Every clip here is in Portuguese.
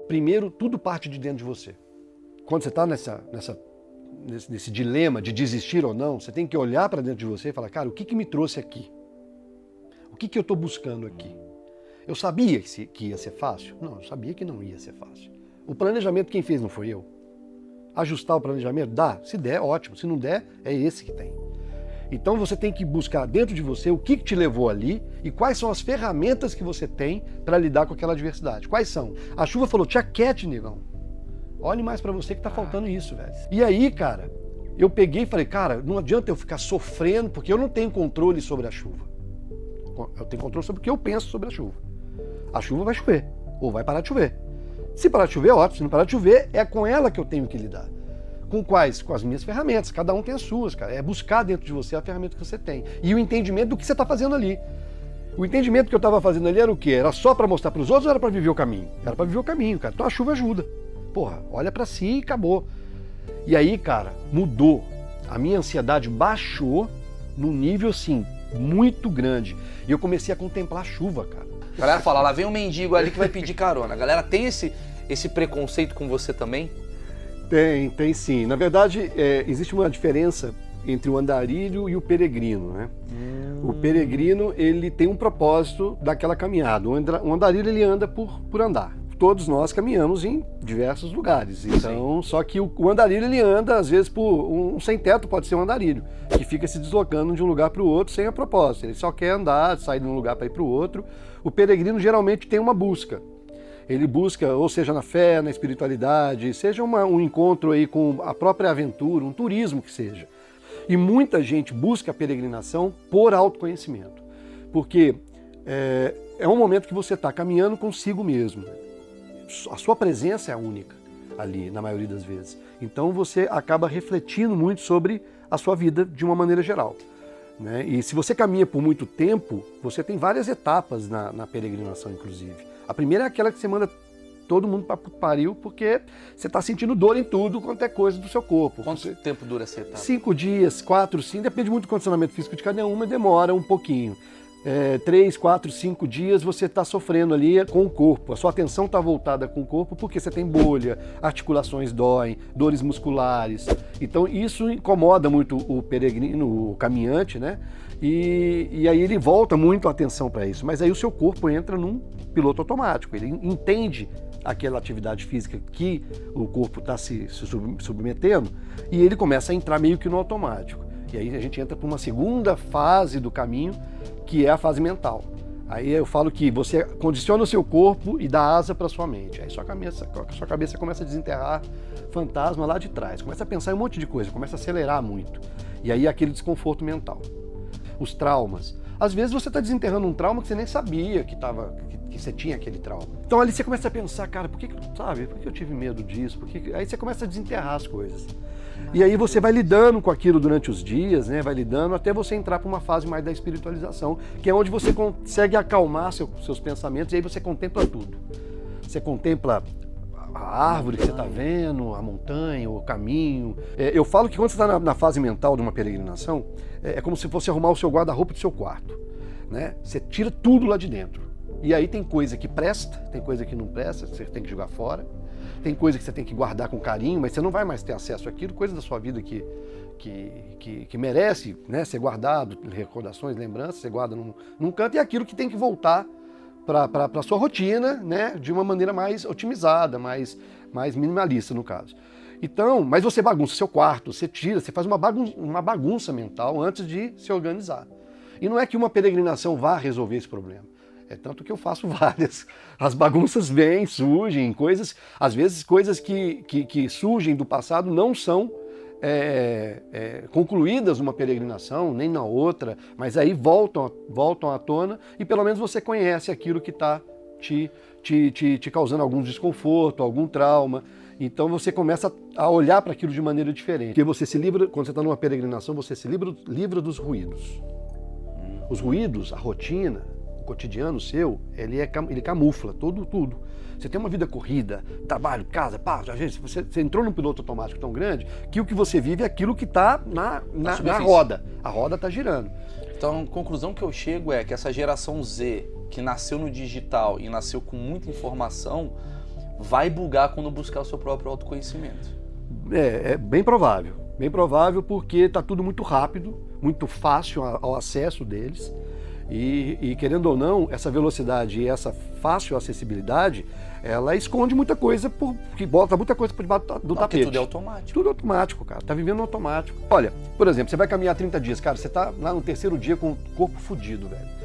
primeiro, tudo parte de dentro de você. Quando você está nesse dilema de desistir ou não, você tem que olhar para dentro de você e falar, cara, o que me trouxe aqui? O que eu estou buscando aqui? Eu sabia que ia ser fácil? Não, eu sabia que não ia ser fácil. O planejamento quem fez não foi eu. Ajustar o planejamento? Dá. Se der, ótimo. Se não der, é esse que tem. Então você tem que buscar dentro de você o que te levou ali e quais são as ferramentas que você tem para lidar com aquela adversidade. Quais são? A chuva falou, te aquiete, negão. Olhe mais para você que tá faltando isso, velho. E aí, cara, eu peguei e falei, cara, não adianta eu ficar sofrendo porque eu não tenho controle sobre a chuva. Eu tenho controle sobre o que eu penso sobre a chuva. A chuva vai chover, ou vai parar de chover. Se parar de chover, ótimo. Se não parar de chover, é com ela que eu tenho que lidar. Com quais? Com as minhas ferramentas. Cada um tem as suas, cara. É buscar dentro de você a ferramenta que você tem. E o entendimento do que você está fazendo ali. O entendimento que eu estava fazendo ali era o quê? Era só para mostrar para os outros ou era para viver o caminho? Era para viver o caminho, cara. Então a chuva ajuda. Porra, olha para si e acabou. E aí, cara, mudou. A minha ansiedade baixou num nível, assim, muito grande. E eu comecei a contemplar a chuva, cara. A galera fala, lá vem um mendigo ali que vai pedir carona. A galera tem esse preconceito com você também? Tem sim. Na verdade, existe uma diferença entre o andarilho e o peregrino, né? O peregrino, ele tem um propósito daquela caminhada. O andarilho, ele anda por andar. Todos nós caminhamos em diversos lugares. Então, só que o andarilho, ele anda, às vezes, por um sem-teto pode ser um andarilho, que fica se deslocando de um lugar para o outro sem a propósito. Ele só quer andar, sair de um lugar para ir para o outro. O peregrino, geralmente, tem uma busca. Ele busca, ou seja, na fé, na espiritualidade, seja um encontro aí com a própria aventura, um turismo que seja. E muita gente busca a peregrinação por autoconhecimento. Porque é um momento que você está caminhando consigo mesmo. A sua presença é a única ali, na maioria das vezes. Então você acaba refletindo muito sobre a sua vida de uma maneira geral, né? E se você caminha por muito tempo, você tem várias etapas na peregrinação, inclusive. A primeira é aquela que você manda todo mundo para pariu, porque você está sentindo dor em tudo quanto é coisa do seu corpo. Quanto tempo dura essa etapa? 5 dias, 4, 5, depende muito do condicionamento físico de cada uma, demora um pouquinho. 3, 4, 5 dias você está sofrendo ali com o corpo. A sua atenção está voltada com o corpo porque você tem bolha, articulações doem, dores musculares. Então isso incomoda muito o peregrino, o caminhante, né? E aí ele volta muito a atenção para isso. Mas aí o seu corpo entra num piloto automático. Ele entende aquela atividade física que o corpo está se submetendo e ele começa a entrar meio que no automático. E aí a gente entra para uma segunda fase do caminho, que é a fase mental. Aí eu falo que você condiciona o seu corpo e dá asa para sua mente. Aí sua cabeça começa a desenterrar fantasma lá de trás, começa a pensar em um monte de coisa, começa a acelerar muito. E aí aquele desconforto mental. Os traumas. Às vezes você está desenterrando um trauma que você nem sabia que você tinha aquele trauma. Então ali você começa a pensar, cara, por que eu tive medo disso? Aí você começa a desenterrar as coisas. E aí você vai lidando com aquilo durante os dias, né? Vai lidando até você entrar para uma fase mais da espiritualização, que é onde você consegue acalmar seus pensamentos e aí você contempla tudo. Você contempla a árvore que você está vendo, a montanha, o caminho. Eu falo que quando você está na fase mental de uma peregrinação, é como se fosse arrumar o seu guarda-roupa do seu quarto, né? Você tira tudo lá de dentro. E aí tem coisa que presta, tem coisa que não presta, você tem que jogar fora. Tem coisa que você tem que guardar com carinho, mas você não vai mais ter acesso àquilo, coisa da sua vida que merece, né, ser guardado, recordações, lembranças, você guarda num canto, e aquilo que tem que voltar para a sua rotina, né, de uma maneira mais otimizada, mais minimalista, no caso. Então, mas você bagunça seu quarto, você tira, você faz uma bagunça mental antes de se organizar. E não é que uma peregrinação vá resolver esse problema. É tanto que eu faço várias. As bagunças vêm, surgem, às vezes coisas que surgem do passado não são concluídas numa peregrinação, nem na outra, mas aí voltam à tona e pelo menos você conhece aquilo que está te causando algum desconforto, algum trauma. Então você começa a olhar para aquilo de maneira diferente. Porque você se livra, quando você está numa peregrinação, você se livra dos ruídos. Os ruídos, a rotina, cotidiano seu, ele camufla tudo. Você tem uma vida corrida, trabalho, casa, pá, você entrou num piloto automático tão grande que o que você vive é aquilo que está na roda. A roda está girando. Então a conclusão que eu chego é que essa geração Z, que nasceu no digital e nasceu com muita informação, vai bugar quando buscar o seu próprio autoconhecimento. É bem provável porque está tudo muito rápido, muito fácil ao acesso deles. E querendo ou não, essa velocidade e essa fácil acessibilidade, ela esconde muita coisa, que bota muita coisa por debaixo do tapete. Tudo é automático. Tudo automático, cara. Tá vivendo no automático. Olha, por exemplo, você vai caminhar 30 dias, cara, você tá lá no terceiro dia com o corpo fudido, velho.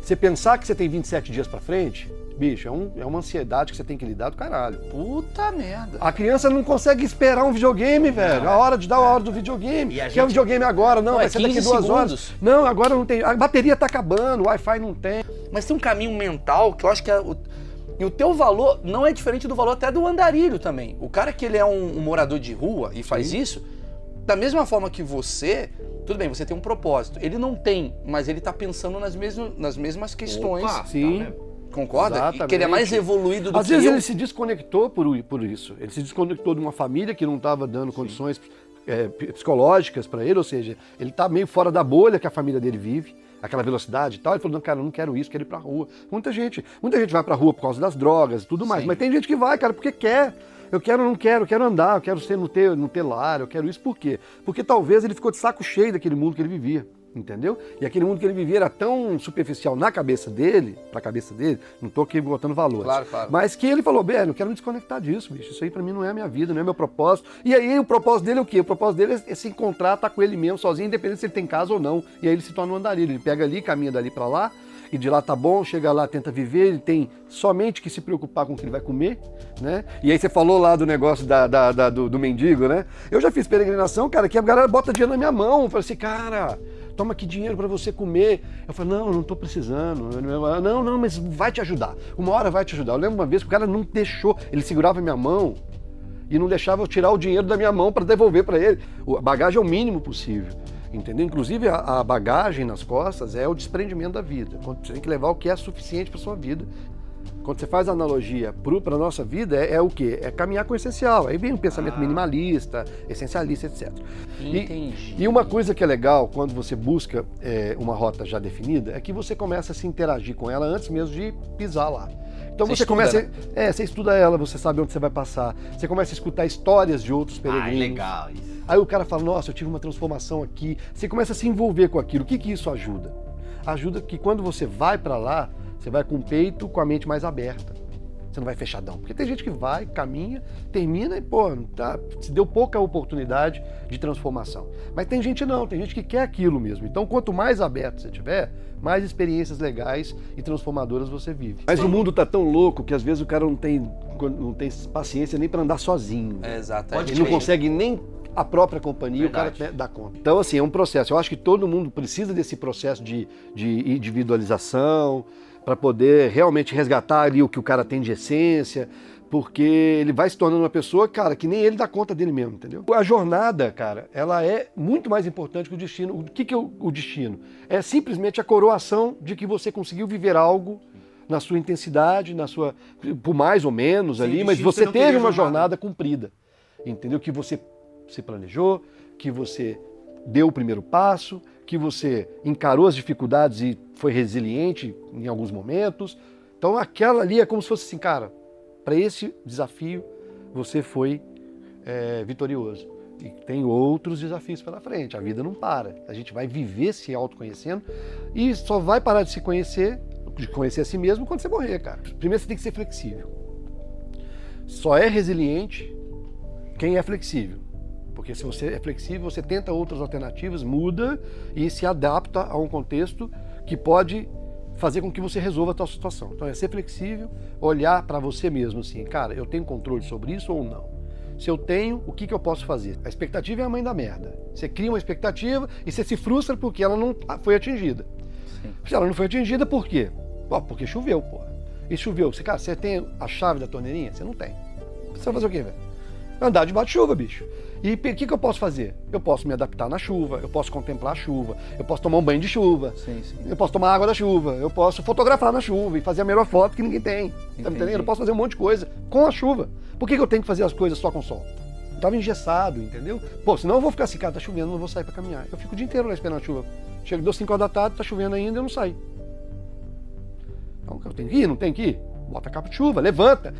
Você pensar que você tem 27 dias pra frente, bicho, é uma ansiedade que você tem que lidar do caralho. Puta merda. A criança não consegue esperar um videogame, velho. Não, a hora de dar a hora do videogame. Quer um videogame agora? Não, vai ser daqui 2 horas. Não, agora não tem. A bateria tá acabando, o Wi-Fi não tem. Mas tem um caminho mental que eu acho que e o teu valor não é diferente do valor até do andarilho também. O cara que ele é um morador de rua e faz isso, da mesma forma que você, tudo bem, você tem um propósito. Ele não tem, mas ele tá pensando nas mesmas questões. Opa, sim. Tá, né? Concorda? Exatamente. Que ele é mais evoluído do Às que vezes eu. ele se desconectou por isso. Ele se desconectou de uma família que não estava dando condições psicológicas para ele, ou seja, ele está meio fora da bolha que a família dele vive, aquela velocidade e tal. Ele falou, não, cara, eu não quero isso, quero ir pra rua. Muita gente vai pra rua por causa das drogas e tudo mais, mas tem gente que vai, cara, porque quer. Eu quero andar, eu quero não ter lar, eu quero isso. Por quê? Porque talvez ele ficou de saco cheio daquele mundo que ele vivia. Entendeu? E aquele mundo que ele vivia era tão superficial na cabeça dele, pra cabeça dele, não tô aqui botando valores. Claro. Mas que ele falou, eu quero me desconectar disso, bicho. Isso aí pra mim não é a minha vida, não é meu propósito. E aí o propósito dele é o quê? O propósito dele é se encontrar, tá com ele mesmo, sozinho, independente se ele tem casa ou não. E aí ele se torna um andarilho. Ele pega ali, caminha dali pra lá, e de lá tá bom, chega lá, tenta viver, ele tem somente que se preocupar com o que ele vai comer, né? E aí você falou lá do negócio do mendigo, né? Eu já fiz peregrinação, cara, que a galera bota dinheiro na minha mão. Eu falei assim, cara, toma aqui dinheiro para você comer. Eu falei, não, eu não tô precisando. Não, mas vai te ajudar. Uma hora vai te ajudar. Eu lembro uma vez que o cara não deixou, ele segurava minha mão e não deixava eu tirar o dinheiro da minha mão para devolver para ele. A bagagem é o mínimo possível. Entendeu? Inclusive a bagagem nas costas é o desprendimento da vida. Você tem que levar o que é suficiente para sua vida. Quando você faz a analogia para a nossa vida, é o quê? É caminhar com o essencial. Aí vem um pensamento minimalista, essencialista, etc. Entendi. E uma coisa que é legal quando você busca uma rota já definida é que você começa a se interagir com ela antes mesmo de pisar lá. Então você começa, né? Você estuda ela, você sabe onde você vai passar, você começa a escutar histórias de outros peregrinos. Legal isso. Aí o cara fala, nossa, eu tive uma transformação aqui. Você começa a se envolver com aquilo. O que isso ajuda? Ajuda que quando você vai para lá, você vai com o peito, com a mente mais aberta. Você não vai fechadão. Porque tem gente que vai, caminha, termina e, se deu pouca oportunidade de transformação. Mas tem gente não, tem gente que quer aquilo mesmo. Então, quanto mais aberto você tiver, mais experiências legais e transformadoras você vive. Mas o mundo tá tão louco que às vezes o cara não tem paciência nem para andar sozinho. Exatamente. Ele não consegue nem a própria companhia, verdade. O cara dá conta. Então, assim, é um processo. Eu acho que todo mundo precisa desse processo de individualização, para poder realmente resgatar ali o que o cara tem de essência, porque ele vai se tornando uma pessoa, cara, que nem ele dá conta dele mesmo, entendeu? A jornada, cara, ela é muito mais importante que o destino. O que é o destino? É simplesmente a coroação de que você conseguiu viver algo na sua intensidade, por mais ou menos ali, mas você teve uma jornada cumprida, entendeu? Que você se planejou, que você deu o primeiro passo, que você encarou as dificuldades e foi resiliente em alguns momentos. Então aquela ali é como se fosse assim, cara, para esse desafio você foi vitorioso. E tem outros desafios pela frente, a vida não para. A gente vai viver se autoconhecendo e só vai parar de conhecer a si mesmo quando você morrer, cara. Primeiro você tem que ser flexível. Só é resiliente quem é flexível. Porque se você é flexível, você tenta outras alternativas, muda e se adapta a um contexto que pode fazer com que você resolva a sua situação. Então é ser flexível, olhar para você mesmo assim, cara, eu tenho controle sobre isso ou não? Se eu tenho, o que eu posso fazer? A expectativa é a mãe da merda. Você cria uma expectativa e você se frustra porque ela não foi atingida. Sim. Se ela não foi atingida, por quê? Porque choveu, porra. E choveu. Cara, você tem a chave da torneirinha? Você não tem. Você vai fazer o quê, velho? Andar debaixo de chuva, bicho. E o que eu posso fazer? Eu posso me adaptar na chuva, eu posso contemplar a chuva, eu posso tomar um banho de chuva, eu posso tomar água da chuva, eu posso fotografar na chuva e fazer a melhor foto que ninguém tem. Tá me entendendo? Eu posso fazer um monte de coisa com a chuva. Por que eu tenho que fazer as coisas só com sol? Eu tava engessado, entendeu? Senão eu vou ficar assim, cara, tá chovendo, não vou sair pra caminhar. Eu fico o dia inteiro lá esperando a chuva. Chego, deu 5 horas da tarde, tá chovendo ainda, eu não saio. Então eu tenho que ir, não tenho que ir? Bota a capa de chuva, levanta.